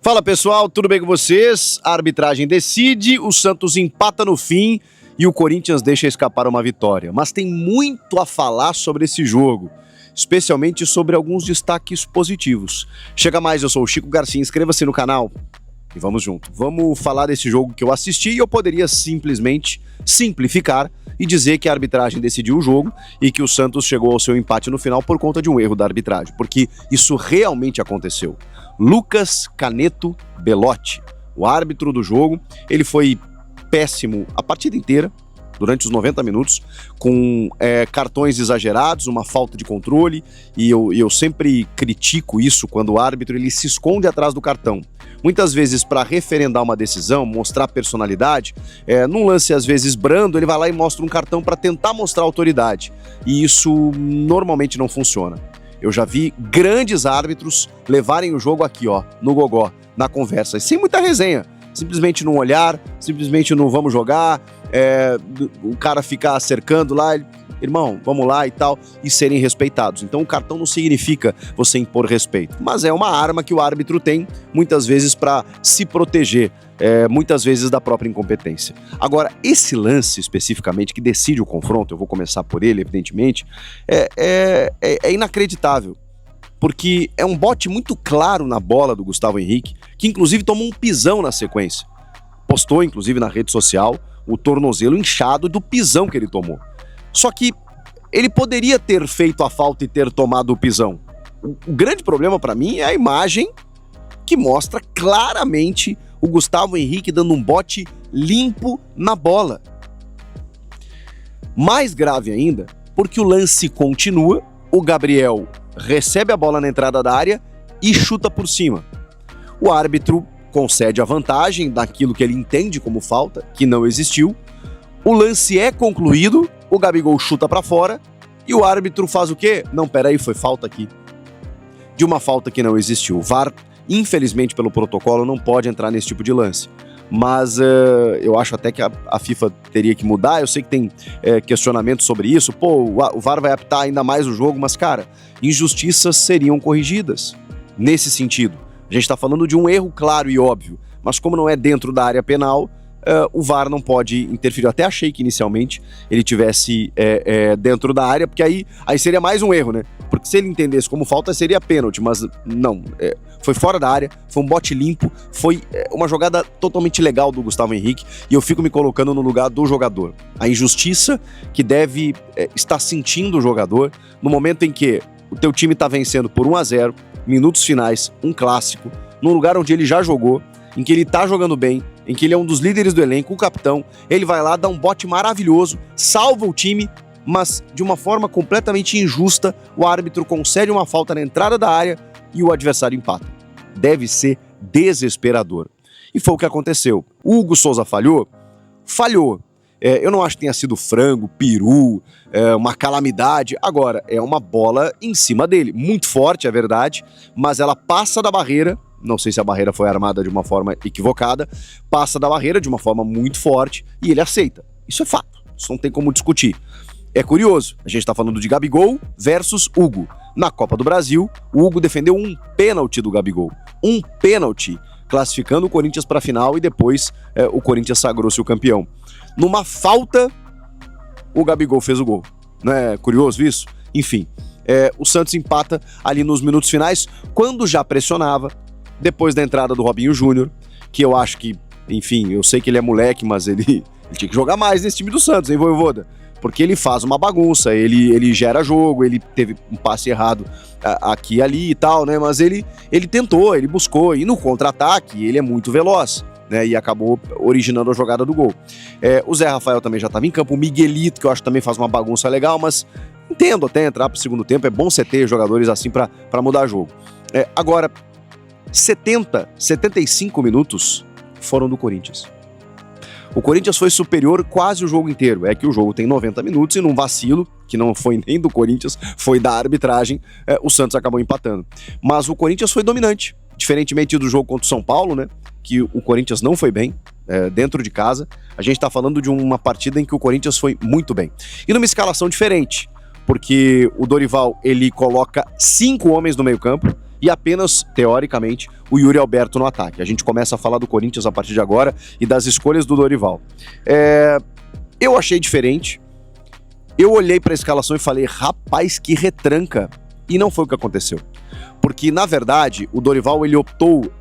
Fala pessoal, tudo bem com vocês? A arbitragem decide, o Santos empata no fim e o Corinthians deixa escapar uma vitória. Mas tem muito a falar sobre esse jogo, especialmente sobre alguns destaques positivos. Chega mais, eu sou o Chico Garcia, inscreva-se no canal e vamos junto. Vamos falar desse jogo que eu assisti e eu poderia simplesmente simplificar e dizer que a arbitragem decidiu o jogo e que o Santos chegou ao seu empate no final por conta de um erro da arbitragem, porque isso realmente aconteceu. Lucas Caneto Belotti, o árbitro do jogo, ele foi péssimo a partida inteira, durante os 90 minutos, com cartões exagerados, uma falta de controle, e eu sempre critico isso quando o árbitro ele se esconde atrás do cartão. Muitas vezes, para referendar uma decisão, mostrar personalidade, num lance às vezes brando, ele vai lá e mostra um cartão para tentar mostrar autoridade, e isso normalmente não funciona. Eu já vi grandes árbitros levarem o jogo aqui, ó, no gogó, na conversa, sem muita resenha. Simplesmente num olhar, simplesmente no vamos jogar, o cara ficar cercando lá, irmão, vamos lá e tal, e serem respeitados. Então o cartão não significa você impor respeito, mas é uma arma que o árbitro tem, muitas vezes para se proteger, muitas vezes da própria incompetência. Agora, esse lance especificamente, que decide o confronto, eu vou começar por ele, evidentemente, é inacreditável. Porque é um bote muito claro na bola do Gustavo Henrique, que inclusive tomou um pisão na sequência. Postou, inclusive, na rede social, o tornozelo inchado do pisão que ele tomou. Só que ele poderia ter feito a falta e ter tomado o pisão. O grande problema para mim é a imagem que mostra claramente o Gustavo Henrique dando um bote limpo na bola. Mais grave ainda, porque o lance continua, o Gabriel recebe a bola na entrada da área e chuta por cima. O árbitro concede a vantagem daquilo que ele entende como falta, que não existiu. O lance é concluído, o Gabigol chuta pra fora e o árbitro faz o quê? Não, peraí, foi falta aqui. De uma falta que não existiu. O VAR, infelizmente pelo protocolo, não pode entrar nesse tipo de lance. Mas eu acho até que a FIFA teria que mudar. Eu sei que tem questionamentos sobre isso. Pô, o VAR vai apitar ainda mais o jogo, mas, cara, injustiças seriam corrigidas nesse sentido. A gente está falando de um erro claro e óbvio, mas como não é dentro da área penal, o VAR não pode interferir. Eu até achei que inicialmente ele tivesse dentro da área, porque aí seria mais um erro, né? Porque se ele entendesse como falta, seria pênalti, mas não. Foi fora da área, foi um bote limpo, foi uma jogada totalmente legal do Gustavo Henrique, e eu fico me colocando no lugar do jogador. A injustiça que deve estar sentindo o jogador no momento em que o teu time está vencendo por 1-0, minutos finais, um clássico, num lugar onde ele já jogou, em que ele tá jogando bem, em que ele é um dos líderes do elenco, o capitão, ele vai lá, dá um bote maravilhoso, salva o time, mas de uma forma completamente injusta, o árbitro concede uma falta na entrada da área e o adversário empata. Deve ser desesperador. E foi o que aconteceu. O Hugo Souza falhou? Falhou. Eu não acho que tenha sido frango, peru, uma calamidade. Agora, é uma bola em cima dele. Muito forte, é verdade, mas ela passa da barreira. Não sei se a barreira foi armada de uma forma equivocada. Passa da barreira de uma forma muito forte e ele aceita. Isso é fato. Isso não tem como discutir. É curioso, a gente tá falando de Gabigol versus Hugo. Na Copa do Brasil, o Hugo defendeu um pênalti do Gabigol. Um pênalti, classificando o Corinthians para a final e depois o Corinthians sagrou-se o campeão. Numa falta, o Gabigol fez o gol. Não é curioso isso? Enfim, o Santos empata ali nos minutos finais, quando já pressionava, depois da entrada do Robinho Júnior, que eu acho que, enfim, eu sei que ele é moleque, mas ele tinha que jogar mais nesse time do Santos, hein, Vojvoda? Porque ele faz uma bagunça, ele gera jogo, ele teve um passe errado aqui e ali e tal, né? Mas ele tentou, ele buscou, e no contra-ataque ele é muito veloz, né? E acabou originando a jogada do gol. O Zé Rafael também já estava em campo, o Miguelito, que eu acho que também faz uma bagunça legal, mas entendo até entrar pro segundo tempo, é bom você ter jogadores assim para mudar jogo. Agora, 75 minutos foram do Corinthians. O Corinthians foi superior quase o jogo inteiro. É que o jogo tem 90 minutos e num vacilo, que não foi nem do Corinthians, foi da arbitragem, o Santos acabou empatando. Mas o Corinthians foi dominante, diferentemente do jogo contra o São Paulo, né? Que o Corinthians não foi bem dentro de casa. A gente tá falando de uma partida em que o Corinthians foi muito bem. E numa escalação diferente, porque o Dorival, ele coloca 5 homens no meio-campo, e apenas, teoricamente, o Yuri Alberto no ataque. A gente começa a falar do Corinthians a partir de agora e das escolhas do Dorival. Eu achei diferente. Eu olhei para a escalação e falei, rapaz, que retranca. E não foi o que aconteceu. Porque, na verdade, o Dorival ele optou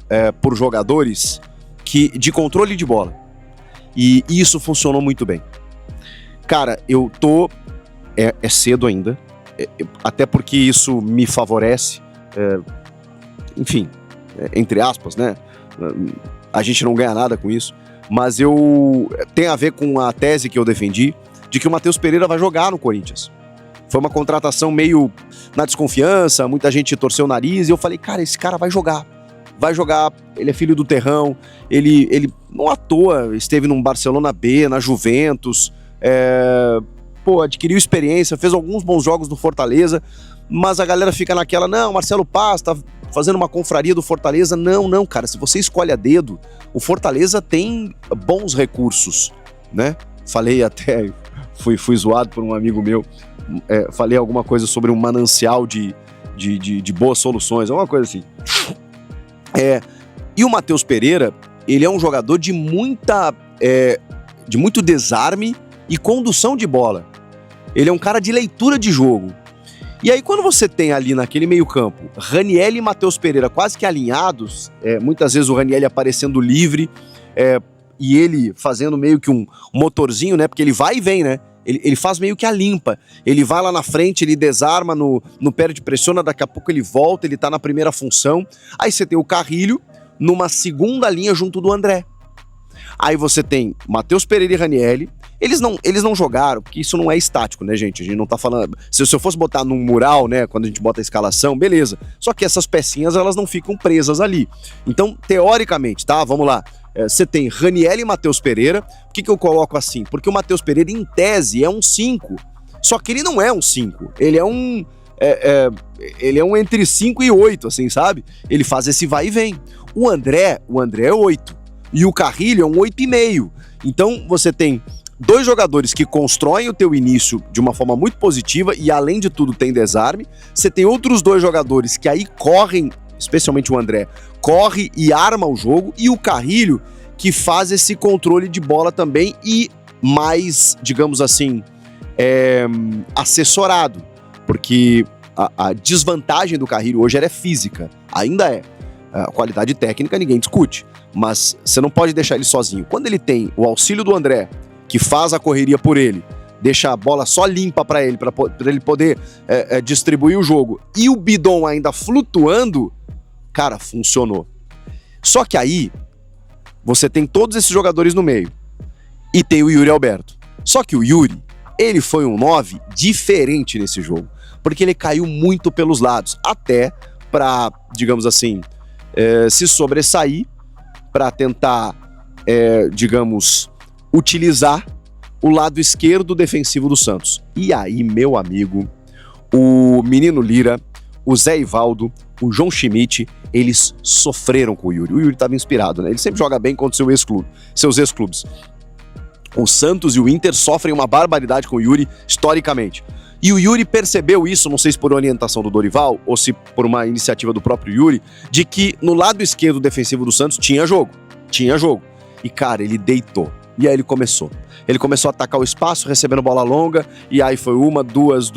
por jogadores de controle de bola. E isso funcionou muito bem. Cara, eu tô... É cedo ainda. Até porque isso me favorece. Enfim, entre aspas, né? A gente não ganha nada com isso. Mas tem a ver com a tese que eu defendi de que o Matheus Pereira vai jogar no Corinthians. Foi uma contratação meio na desconfiança, muita gente torceu o nariz, e eu falei, cara, esse cara vai jogar, ele é filho do terrão, ele não à toa esteve no Barcelona B, na Juventus, adquiriu experiência, fez alguns bons jogos do Fortaleza, mas a galera fica naquela, não, Marcelo Paz tá fazendo uma confraria do Fortaleza, não, cara, se você escolhe a dedo, o Fortaleza tem bons recursos, né? Falei até, fui zoado por um amigo meu, falei alguma coisa sobre um manancial de boas soluções, alguma coisa assim. E o Matheus Pereira, ele é um jogador de muito desarme e condução de bola. Ele é um cara de leitura de jogo. E aí quando você tem ali naquele meio campo, Raniel e Matheus Pereira quase que alinhados, muitas vezes o Raniel aparecendo livre, e ele fazendo meio que um motorzinho, né? Porque ele vai e vem, né? Ele faz meio que a limpa. Ele vai lá na frente, ele desarma, no perde, pressiona, daqui a pouco ele volta, ele tá na primeira função. Aí você tem o Carrilho numa segunda linha junto do André. Aí você tem Matheus Pereira e Raniel. Eles não jogaram, porque isso não é estático, né, gente? A gente não tá falando... Se eu fosse botar num mural, né, quando a gente bota a escalação, beleza. Só que essas pecinhas, elas não ficam presas ali. Então, teoricamente, tá? Vamos lá. Você tem Raniel e Matheus Pereira. Por que eu coloco assim? Porque o Matheus Pereira, em tese, é um 5. Só que ele não é um 5. Ele é um... ele é um entre 5 e 8, assim, sabe? Ele faz esse vai e vem. O André é 8. E o Carrilho é um 8,5. Então, você tem dois jogadores que constroem o teu início de uma forma muito positiva e, além de tudo, tem desarme. Você tem outros dois jogadores que aí correm, especialmente o André, corre e arma o jogo. E o Carrilho, que faz esse controle de bola também e mais, digamos assim, assessorado. Porque a desvantagem do Carrilho hoje é física. Ainda é. A qualidade técnica ninguém discute. Mas você não pode deixar ele sozinho. Quando ele tem o auxílio do André, que faz a correria por ele, deixa a bola só limpa para ele poder distribuir o jogo, e o Bidon ainda flutuando, cara, funcionou. Só que aí, você tem todos esses jogadores no meio, e tem o Yuri Alberto. Só que o Yuri, ele foi um 9 diferente nesse jogo, porque ele caiu muito pelos lados, até para, digamos assim, se sobressair, para tentar, digamos, utilizar o lado esquerdo defensivo do Santos. E aí, meu amigo, o Menino Lira, o Zé Ivaldo, o João Schmidt, eles sofreram com o Yuri. O Yuri estava inspirado, né? Ele sempre joga bem contra seus ex-clubes. O Santos e o Inter sofrem uma barbaridade com o Yuri, historicamente. E o Yuri percebeu isso, não sei se por orientação do Dorival ou se por uma iniciativa do próprio Yuri, de que no lado esquerdo defensivo do Santos tinha jogo. E, cara, ele deitou. E aí ele começou a atacar o espaço, recebendo bola longa, e aí foi uma, duas,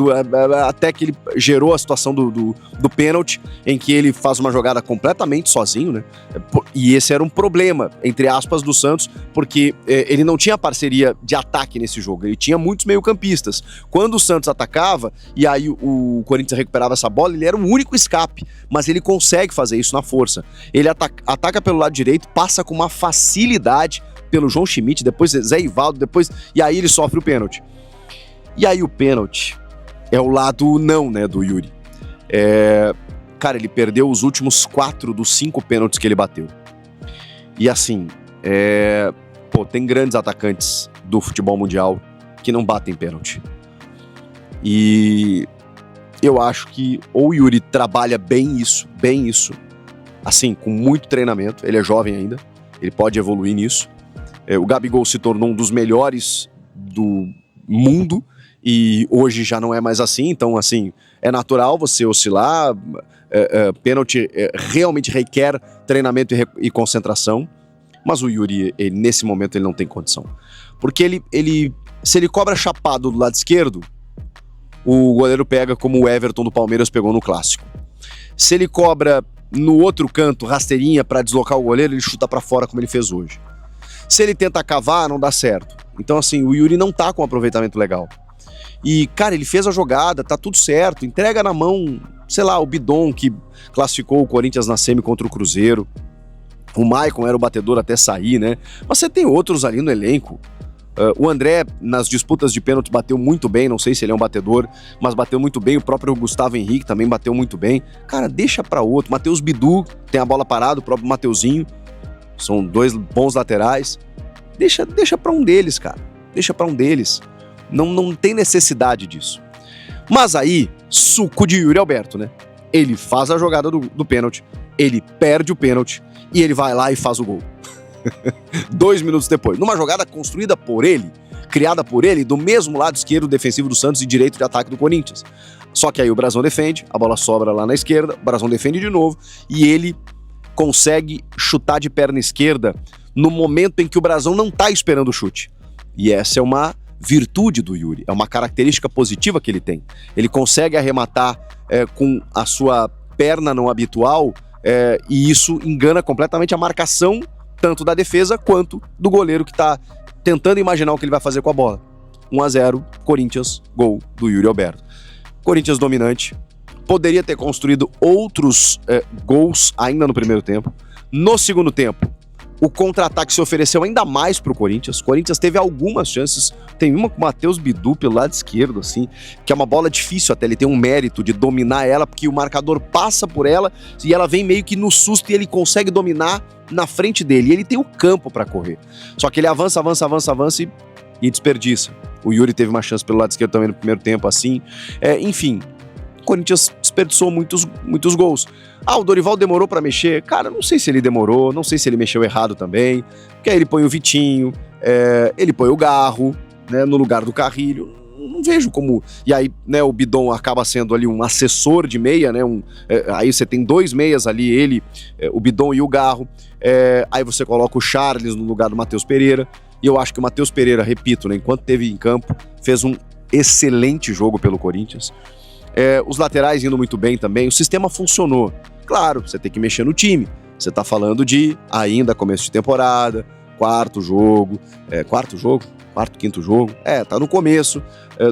até que ele gerou a situação do pênalti, em que ele faz uma jogada completamente sozinho, né? E esse era um problema, entre aspas, do Santos, porque ele não tinha parceria de ataque nesse jogo, ele tinha muitos meio-campistas. Quando o Santos atacava, e aí o Corinthians recuperava essa bola, ele era o único escape, mas ele consegue fazer isso na força. Ele ataca pelo lado direito, passa com uma facilidade pelo João Schmidt, depois Zé Ivaldo, e aí ele sofre o pênalti. E aí o pênalti é o lado não, né, do Yuri. Cara, ele perdeu os últimos 4 dos 5 pênaltis que ele bateu. E assim, tem grandes atacantes do futebol mundial que não batem pênalti. E eu acho que ou o Yuri trabalha bem isso, assim, com muito treinamento, ele é jovem ainda, ele pode evoluir nisso. O Gabigol se tornou um dos melhores do mundo e hoje já não é mais assim, então assim, é natural você oscilar, pênalti realmente requer treinamento e concentração, mas o Yuri, nesse momento, ele não tem condição. Porque se ele cobra chapado do lado esquerdo, o goleiro pega como o Everton do Palmeiras pegou no Clássico. Se ele cobra no outro canto, rasteirinha, para deslocar o goleiro, ele chuta para fora como ele fez hoje. Se ele tenta cavar, não dá certo. Então, assim, o Yuri não tá com um aproveitamento legal. E, cara, ele fez a jogada, tá tudo certo, entrega na mão, sei lá, o Bidon, que classificou o Corinthians na semi contra o Cruzeiro. O Maicon era o batedor até sair, né? Mas você tem outros ali no elenco. O André, nas disputas de pênalti, bateu muito bem, não sei se ele é um batedor, mas bateu muito bem. O próprio Gustavo Henrique também bateu muito bem. Cara, deixa pra outro. Matheus Bidu tem a bola parada, o próprio Mateuzinho. São dois bons laterais. Deixa pra um deles, cara. Deixa pra um deles. Não tem necessidade disso. Mas aí, suco de Yuri Alberto, né? Ele faz a jogada do pênalti, ele perde o pênalti e ele vai lá e faz o gol. 2 minutos depois, numa jogada construída por ele, criada por ele, do mesmo lado esquerdo defensivo do Santos e direito de ataque do Corinthians. Só que aí o Brazão defende, a bola sobra lá na esquerda, o Brazão defende de novo e ele consegue chutar de perna esquerda no momento em que o Brazão não tá esperando o chute. E essa é uma virtude do Yuri, é uma característica positiva que ele tem. Ele consegue arrematar com a sua perna não habitual e isso engana completamente a marcação tanto da defesa quanto do goleiro que tá tentando imaginar o que ele vai fazer com a bola. 1-0, Corinthians, gol do Yuri Alberto. Corinthians dominante, poderia ter construído outros gols ainda no primeiro tempo. No segundo tempo, o contra-ataque se ofereceu ainda mais pro Corinthians. O Corinthians teve algumas chances. Tem uma com o Matheus Bidu pelo lado esquerdo, assim, que é uma bola difícil até. Ele tem um mérito de dominar ela, porque o marcador passa por ela e ela vem meio que no susto e ele consegue dominar na frente dele. E ele tem o campo para correr. Só que ele avança e desperdiça. O Yuri teve uma chance pelo lado esquerdo também no primeiro tempo, assim. Enfim, o Corinthians desperdiçou muitos gols. O Dorival demorou pra mexer? Cara, não sei se ele demorou, não sei se ele mexeu errado também, porque aí ele põe o Vitinho, ele põe o Garro, né, no lugar do Carrilho, não vejo como... E aí, né, o Bidon acaba sendo ali um assessor de meia, né, aí você tem 2 meias ali, ele, o Bidon e o Garro, aí você coloca o Charles no lugar do Matheus Pereira, e eu acho que o Matheus Pereira, repito, né, enquanto esteve em campo, fez um excelente jogo pelo Corinthians. Os laterais indo muito bem também, o sistema funcionou. Claro, você tem que mexer no time. Você tá falando de ainda começo de temporada, quarto, quinto jogo. Tá no começo,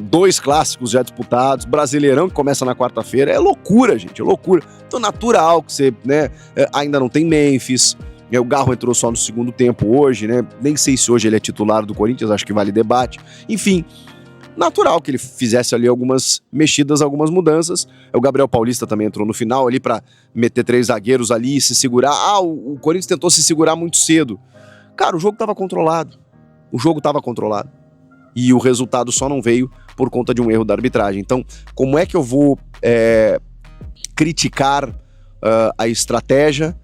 2 clássicos já disputados, Brasileirão que começa na quarta-feira. É loucura, gente, é loucura. Então natural que você, né, ainda não tem Memphis. O Garro entrou só no segundo tempo hoje, né? Nem sei se hoje ele é titular do Corinthians, acho que vale debate. Enfim, natural que ele fizesse ali algumas mexidas, algumas mudanças. O Gabriel Paulista também entrou no final ali pra meter 3 zagueiros ali e se segurar. O Corinthians tentou se segurar muito cedo. Cara, o jogo tava controlado. E o resultado só não veio por conta de um erro da arbitragem. Então, como é que eu vou criticar a estratégia,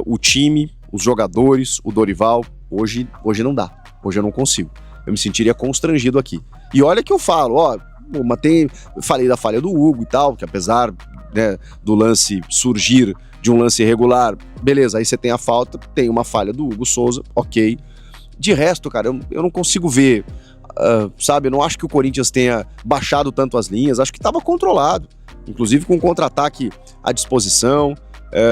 o time, os jogadores, o Dorival? Hoje não dá. Hoje eu não consigo. Eu me sentiria constrangido aqui. E olha que eu falo, falei da falha do Hugo e tal, que apesar, né, do lance surgir de um lance irregular, beleza, aí você tem a falta, tem uma falha do Hugo Souza, ok. De resto, cara, eu não consigo ver, sabe, eu não acho que o Corinthians tenha baixado tanto as linhas, acho que estava controlado, inclusive com contra-ataque à disposição,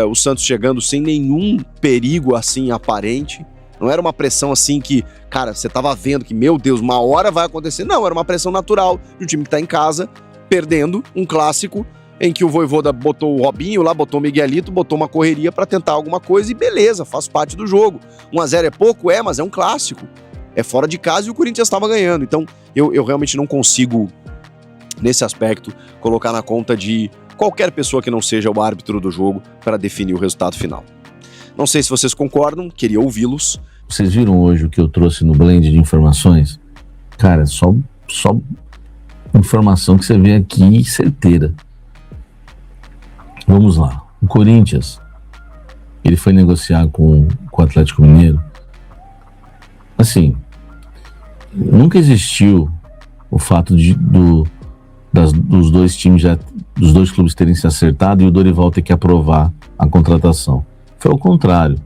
o Santos chegando sem nenhum perigo assim aparente. Não era uma pressão assim que, cara, você tava vendo que, meu Deus, uma hora vai acontecer. Não, era uma pressão natural de um time que tá em casa, perdendo um clássico, em que o Vojvoda botou o Robinho lá, botou o Miguelito, botou uma correria pra tentar alguma coisa e beleza, faz parte do jogo. 1-0 é pouco? Mas é um clássico. É fora de casa e o Corinthians estava ganhando. Então, eu realmente não consigo, nesse aspecto, colocar na conta de qualquer pessoa que não seja o árbitro do jogo para definir o resultado final. Não sei se vocês concordam, queria ouvi-los. Vocês viram hoje o que eu trouxe no blend de informações? Cara, só informação que você vê aqui certeira. Vamos lá. O Corinthians, ele foi negociar com o Atlético Mineiro. Assim, nunca existiu o fato do dos dois times, dos dois clubes terem se acertado e o Dorival ter que aprovar a contratação. Foi ao contrário.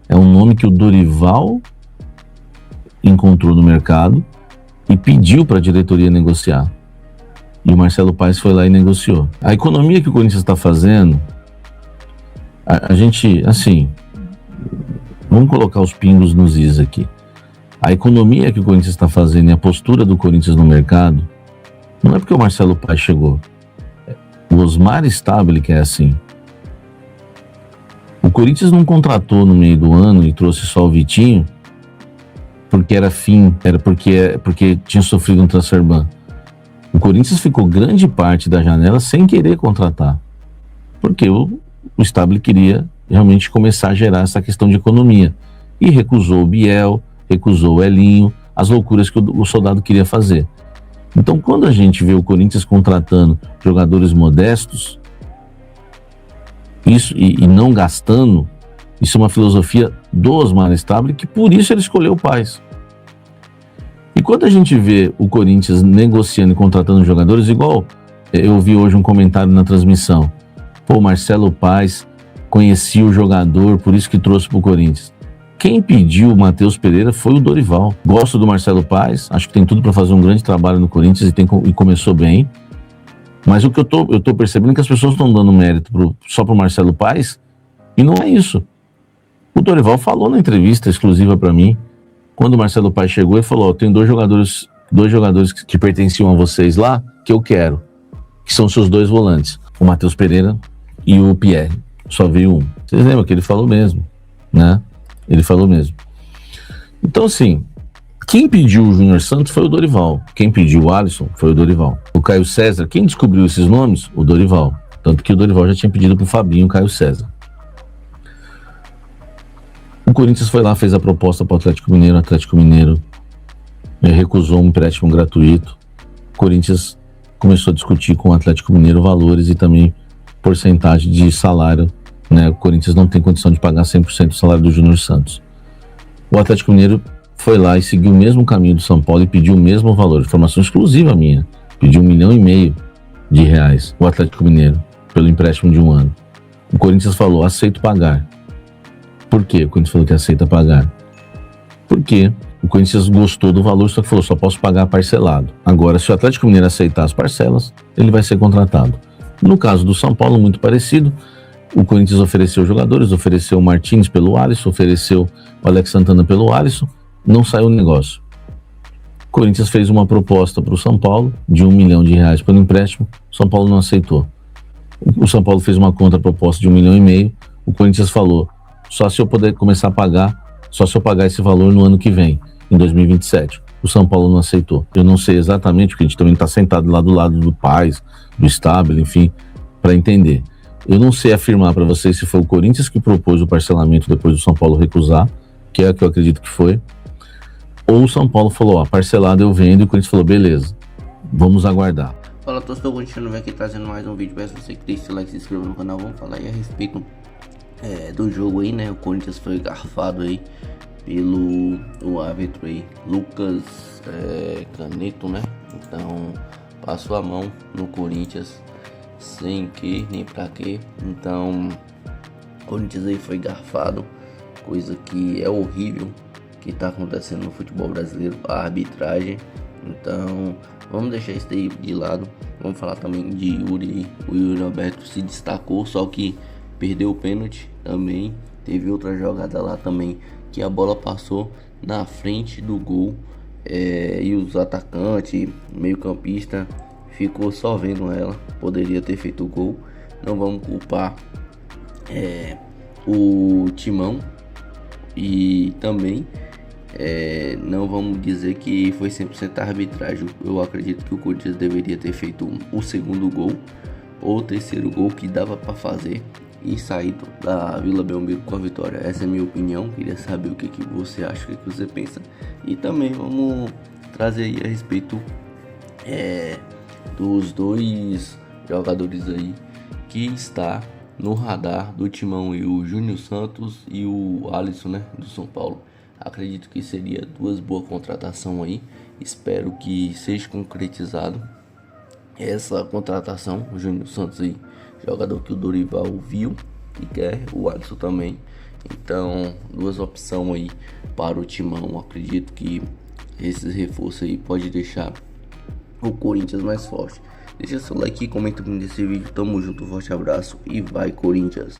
É um nome que o Dorival encontrou no mercado e pediu para a diretoria negociar. E o Marcelo Paes foi lá e negociou. A economia que o Corinthians está fazendo, a gente, assim, vamos colocar os pingos nos is aqui. A economia que o Corinthians está fazendo e a postura do Corinthians no mercado, não é porque o Marcelo Paes chegou. O Osmar Stabile que é assim. O Corinthians não contratou no meio do ano e trouxe só o Vitinho porque era porque tinha sofrido um transfer ban. O Corinthians ficou grande parte da janela sem querer contratar. Porque o Stabile queria realmente começar a gerar essa questão de economia. E recusou o Biel, recusou o Elinho, as loucuras que o Soldado queria fazer. Então, quando a gente vê o Corinthians contratando jogadores modestos, isso e não gastando, isso é uma filosofia do Osmar Stabile, que por isso ele escolheu o Paes. E quando a gente vê o Corinthians negociando e contratando jogadores, igual eu vi hoje um comentário na transmissão, pô, Marcelo Paes conhecia o jogador, por isso que trouxe pro Corinthians. Quem pediu o Matheus Pereira foi o Dorival. Gosto do Marcelo Paes, acho que tem tudo para fazer um grande trabalho no Corinthians e começou bem. Mas o que eu tô percebendo é que as pessoas estão dando mérito só pro Marcelo Paes, e não é isso. O Dorival falou na entrevista exclusiva para mim, quando o Marcelo Paes chegou, ele falou, tem dois jogadores que pertenciam a vocês lá, que eu quero, que são seus dois volantes, o Matheus Pereira e o Pierre. Só veio um. Vocês lembram que ele falou mesmo, né? Ele falou mesmo. Então, assim, quem pediu o Júnior Santos foi o Dorival. Quem pediu o Alisson foi o Dorival. O Caio César, quem descobriu esses nomes? O Dorival. Tanto que o Dorival já tinha pedido pro Fabinho o Caio César. O Corinthians foi lá, fez a proposta para o Atlético Mineiro recusou um empréstimo gratuito. O Corinthians começou a discutir com o Atlético Mineiro valores e também porcentagem de salário, né? O Corinthians não tem condição de pagar 100% do salário do Júnior Santos. O Atlético Mineiro foi lá e seguiu o mesmo caminho do São Paulo e pediu o mesmo valor, informação exclusiva minha, pediu R$1,5 milhão o Atlético Mineiro, pelo empréstimo de um ano. O Corinthians falou, aceito pagar. Por quê? O Corinthians falou que aceita pagar. Porque o Corinthians gostou do valor, só que falou, só posso pagar parcelado. Agora, se o Atlético Mineiro aceitar as parcelas, ele vai ser contratado. No caso do São Paulo, muito parecido, o Corinthians ofereceu jogadores, ofereceu o Martins pelo Alisson, ofereceu o Alex Santana pelo Alisson, não saiu o negócio. O Corinthians fez uma proposta para o São Paulo de R$1 milhão pelo empréstimo, o São Paulo não aceitou. O São Paulo fez uma contraproposta de R$1,5 milhão, o Corinthians falou, só se eu puder começar a pagar, só se eu pagar esse valor no ano que vem, em 2027. O São Paulo não aceitou. Eu não sei exatamente, porque a gente também está sentado lá do lado do Paes, do Stabile, enfim, para entender. Eu não sei afirmar para vocês se foi o Corinthians que propôs o parcelamento depois do São Paulo recusar, que é o que eu acredito que foi, ou o São Paulo falou, ó, parcelado eu vendo, e o Corinthians falou, beleza, vamos aguardar. Fala, torcedor, continuando aqui trazendo mais um vídeo. Peço você que deixe o like, se inscreva no canal. Vamos falar aí a respeito do jogo aí, né? O Corinthians foi garfado aí pelo o árbitro aí, Lucas Caneto, né? Então passou a mão no Corinthians sem que nem pra quê. Então o Corinthians aí foi garfado, coisa que é horrível que tá acontecendo no futebol brasileiro, a arbitragem. Então vamos deixar isso aí de lado. Vamos falar também de Yuri. O Yuri Alberto se destacou, só que perdeu o pênalti também. Teve outra jogada lá também que a bola passou na frente do gol, e os atacantes, meio campista, ficou só vendo ela. Poderia ter feito o gol. Não vamos culpar o Timão, e também não vamos dizer que foi 100% arbitragem. Eu acredito que o Corinthians deveria ter feito o segundo gol ou o terceiro gol que dava para fazer e saído da Vila Belmiro com a vitória. Essa é a minha opinião. Queria saber o que você acha, o que você pensa. E também vamos trazer aí a respeito dos dois jogadores aí que está no radar do Timão, e o Júnior Santos e o Alisson, né, do São Paulo. Acredito que seria duas boas contratações aí. Espero que seja concretizado. essa contratação. O Júnior Santos aí, jogador que o Dorival viu e quer, o Alisson também. Então, duas opções aí para o Timão. Acredito que esses reforços aí pode deixar o Corinthians mais forte. Deixa seu like, comenta nesse vídeo. Tamo junto, forte abraço e vai Corinthians!